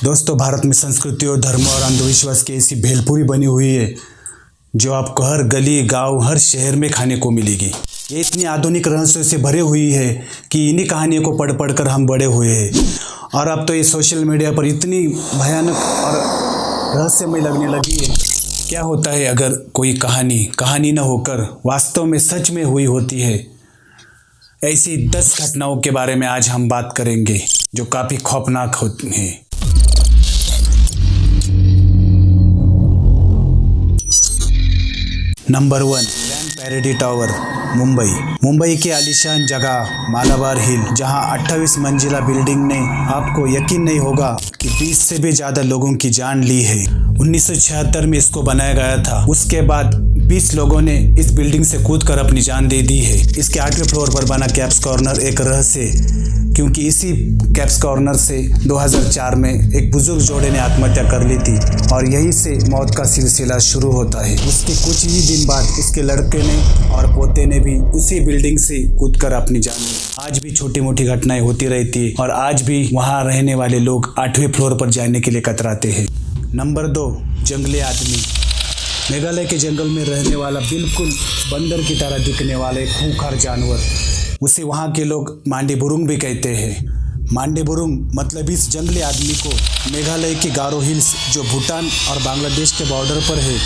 दोस्तों, भारत में संस्कृति और धर्म और अंधविश्वास की ऐसी भेलपुरी बनी हुई है जो आपको हर गली, गांव, हर शहर में खाने को मिलेगी। ये इतनी आधुनिक रहस्यों से भरी हुई है कि इन्हीं कहानियों को पढ़ पढ़ कर हम बड़े हुए हैं। और अब तो ये सोशल मीडिया पर इतनी भयानक और रहस्यमय लगने लगी है। क्या होता है अगर कोई कहानी न होकर वास्तव में सच में हुई होती है? ऐसी 10 घटनाओं के बारे में आज हम बात करेंगे जो काफ़ी खौफनाक होती हैं। नंबर 1, ग्रैंड पैरेडी टावर, मुंबई की आलीशान जगह मालाबार हिल, जहां 28 मंजिला बिल्डिंग ने आपको यकीन नहीं होगा कि 20 से भी ज़्यादा लोगों की जान ली है। 1976 में इसको बनाया गया था। उसके बाद 20 लोगों ने इस बिल्डिंग से कूदकर अपनी जान दे दी है। इसके 8वें फ्लोर पर बना कैप्स कॉर्नर एक रहस्य, क्योंकि इसी कैप्स कॉर्नर से 2004 में एक बुजुर्ग जोड़े ने आत्महत्या कर ली थी और यहीं से मौत का सिलसिला शुरू होता है। उसके कुछ ही दिन बाद इसके लड़के ने और पोते ने भी उसी बिल्डिंग से कूदकर अपनी जान ली। आज भी छोटी मोटी घटनाएं होती रहती है और आज भी वहां रहने वाले लोग 8वें फ्लोर पर जाने के लिए कतराते हैं। नंबर 2, जंगली आदमी, मेघालय के जंगल में रहने वाला बिल्कुल बंदर की तरह दिखने वाला एक खूंखार जानवर, उसे वहाँ के लोग मांडी बुरुंग भी कहते हैं। मांडी बुरुंग मतलब इस जंगली आदमी को मेघालय की गारो हिल्स, जो भूटान और बांग्लादेश के बॉर्डर पर है,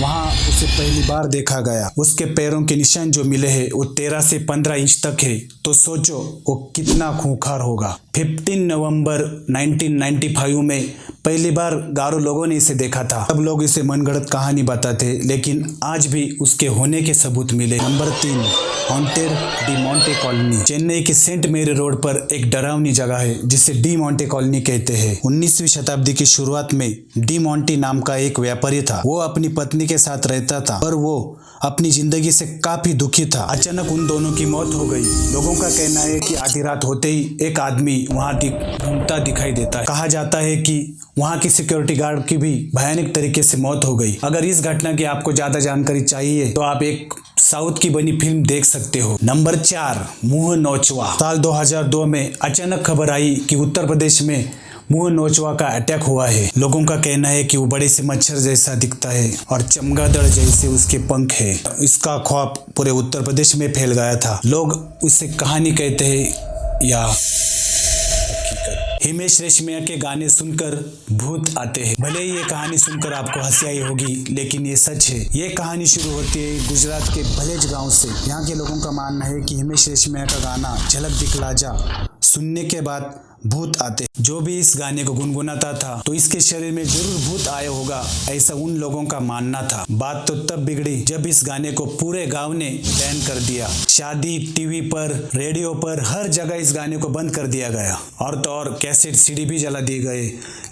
वहाँ उसे पहली बार देखा गया। उसके पैरों के निशान जो मिले हैं वो 13 से 15 इंच तक है। तो सोचो वो कितना खूंखार होगा। 15 नवंबर 1995 में पहली बार गारो लोगों ने इसे देखा था। सब लोग इसे मनगढ़ंत कहानी बताते, लेकिन आज भी उसके होने के सबूत मिले। Number 3, haunted D Monte colony, Chennai के सेंट मेरी रोड पर एक डरावनी जगह है जिसे डी मोंटे कॉलोनी कहते हैं। 19वीं शताब्दी की शुरुआत में डी मोंटे नाम का एक व्यापारी था। वो अपनी पत्नी के साथ रहता था, पर वो अपनी जिंदगी से काफी दुखी था। अचानक उन दोनों की मौत हो गई। लोगों का कहना है कि आधी रात होते ही एक आदमी वहां घूमता दिखाई देता है। कहा जाता है कि वहां की सिक्योरिटी गार्ड की भी भयानक तरीके से मौत हो गई। अगर इस घटना की आपको ज्यादा जानकारी चाहिए तो आप एक साउथ की बनी फिल्म देख सकते हो। नंबर 4, मुंह नोचवा, साल 2002 में अचानक खबर आई कि उत्तर प्रदेश में मुंह नोचवा का अटैक हुआ है। लोगों का कहना है कि वो बड़े से मच्छर जैसा दिखता है और चमगादड़ जैसे उसके पंख है। इसका खौफ पूरे उत्तर प्रदेश में फैल गया था। लोग उसे कहानी कहते हैं या हिमेश रेशमिया के गाने सुनकर भूत आते हैं। भले ही ये कहानी सुनकर आपको हंसी आई होगी, लेकिन ये सच है। ये कहानी शुरू होती है गुजरात के भलेज गांव से। यहाँ के लोगों का मानना है कि हिमेश रेशमिया का गाना झलक दिखला जा सुनने के बाद भूत आते। जो भी इस गाने को गुनगुनाता था तो इसके शरीर में जरूर भूत आया होगा, ऐसा उन लोगों का मानना था। बात तो तब बिगड़ी जब इस गाने को पूरे गांव ने बैन कर दिया। शादी, टीवी पर, रेडियो पर, हर जगह इस गाने को बंद कर दिया गया। और तो और कैसेट, सीडी भी जला दिए गए।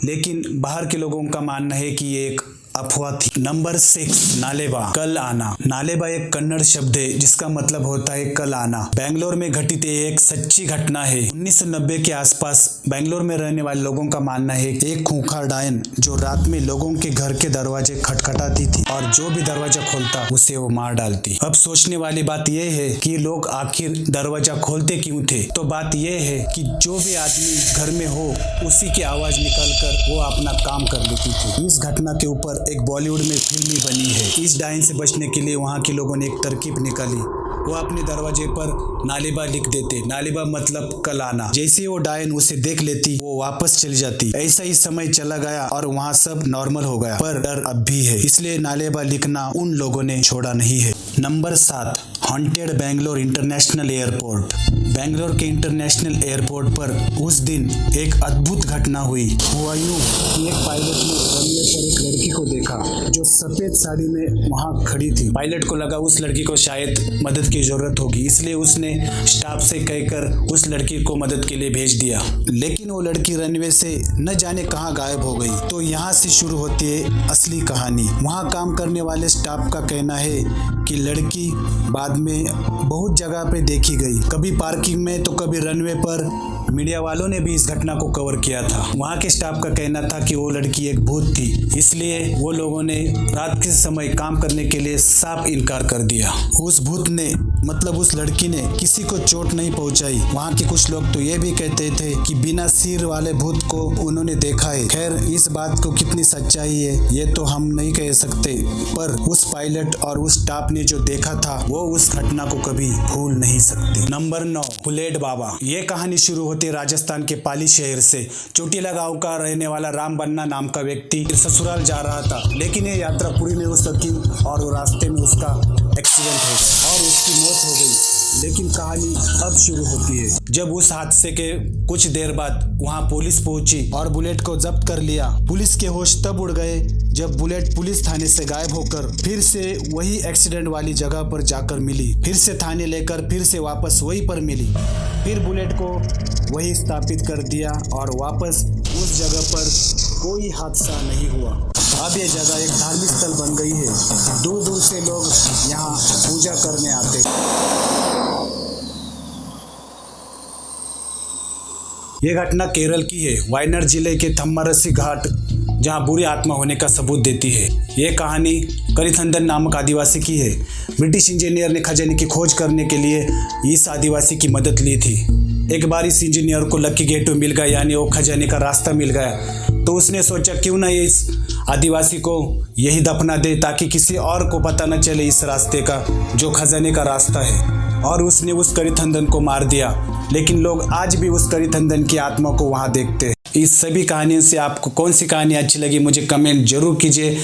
लेकिन बाहर के लोगों का मानना है कि ये एक अफवाह थी। नंबर 6, नालेबा, कल आना। नालेबा एक कन्नड़ शब्द है जिसका मतलब होता है कल आना। बेंगलोर में घटित एक सच्ची घटना है। 1990 के आसपास बेंगलोर में रहने वाले लोगों का मानना है एक खूंखार डायन जो रात में लोगों के घर के दरवाजे खटखटाती थी और जो भी दरवाजा खोलता उसे वो मार डालती। अब सोचने वाली बात यह है कि लोग आखिर दरवाजा खोलते क्यों थे? तो बात यह है कि जो भी आदमी घर में हो उसी की आवाज निकाल कर वो अपना काम कर लेती थी। इस घटना के ऊपर एक बॉलीवुड में फिल्म भी बनी है। इस डायन से बचने के लिए वहाँ के लोगों ने एक तरकीब निकाली। वो अपने दरवाजे पर नालेबा लिख देते। नालेबा मतलब कल आना। जैसे ही वो डायन उसे देख लेती वो वापस चली जाती। ऐसा ही समय चला गया और वहाँ सब नॉर्मल हो गया, पर डर अब भी है, इसलिए नालेबा लिखना उन लोगों ने छोड़ा नहीं है। Number 7, haunted Bangalore international airport. Bangalore के इंटरनेशनल एयरपोर्ट पर उस दिन एक अद्भुत घटना हुई। हुआ यूं कि एक पायलट ने रनवे पर एक लड़की को देखा जो सफेद साड़ी में वहां खड़ी थी। पायलट को लगा उस लड़की को शायद मदद की जरूरत होगी, इसलिए उसने स्टाफ से कहकर उस लड़की को मदद के लिए भेज दिया। लेकिन वो लड़की रनवे से न जाने कहां गायब हो गई। तो यहाँ से शुरू होती है असली कहानी। वहां काम करने वाले स्टाफ का कहना है कि लड़की बाद में बहुत जगह पे देखी गई, कभी पार्किंग में तो कभी रनवे पर। मीडिया वालों ने भी इस घटना को कवर किया था। वहाँ के स्टाफ का कहना था कि वो लड़की एक भूत थी, इसलिए वो लोगों ने रात के समय काम करने के लिए साफ इनकार कर दिया। उस भूत ने मतलब उस लड़की ने किसी को चोट नहीं पहुंचाई। वहाँ के कुछ लोग तो ये भी कहते थे कि बिना सिर वाले भूत को उन्होंने देखा है। खैर, इस बात को कितनी सच्चाई है ये तो हम नहीं कह सकते, पर उस पायलट और उस स्टाफ ने जो देखा था वो उस घटना को कभी भूल नहीं सकते। नंबर 9, बुलेट बाबा। ये कहानी शुरू होती है राजस्थान के पाली शहर से। चोटीला गांव का रहने वाला राम बन्ना नाम का व्यक्ति ससुराल जा रहा था, लेकिन ये यात्रा पूरी नहीं हो सकी और वो रास्ते में उसका एक्सीडेंट हो गया और उसकी मौत हो गई। लेकिन कहानी अब शुरू होती है जब उस हादसे के कुछ देर बाद वहां पुलिस पहुंची और बुलेट को जब्त कर लिया। पुलिस के होश तब उड़ गए जब बुलेट पुलिस थाने से गायब होकर फिर से वही एक्सीडेंट वाली जगह पर जाकर मिली। फिर से थाने लेकर फिर से वापस वहीं पर मिली। फिर बुलेट को वही स्थापित कर दिया और वापस उस जगह पर कोई हादसा नहीं हुआ। अब ये जगह एक धार्मिक स्थल बन गई है। दूर दूर से लोग यहाँ पूजा करने आते हैं। ये घटना केरल की है, वायनाड जिले के थम्मारसी घाट, जहाँ बुरी आत्मा होने का सबूत देती है। ये कहानी करिथंदन नामक आदिवासी की है। ब्रिटिश इंजीनियर ने खजाने की खोज करने के लिए इस आदिवासी की मदद ली थी। एक बार इस इंजीनियर को लकी गेटवे मिल गया, यानी वो खजाने का रास्ता मिल गया, तो उसने सोचा क्यों ना इस आदिवासी को यही दफना दे ताकि किसी और को पता न चले इस रास्ते का जो खजाने का रास्ता है। और उसने उस करिथंदन को मार दिया, लेकिन लोग आज भी उस करिथंदन की आत्मा को वहाँ देखते हैं। इस सभी कहानियों से आपको कौन सी कहानी अच्छी लगी मुझे कमेंट जरूर कीजिए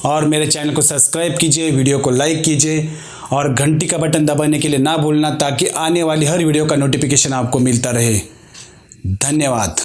और मेरे चैनल को सब्सक्राइब कीजिए, वीडियो को लाइक कीजिए और घंटी का बटन दबाने के लिए ना भूलना ताकि आने वाली हर वीडियो का नोटिफिकेशन आपको मिलता रहे। धन्यवाद।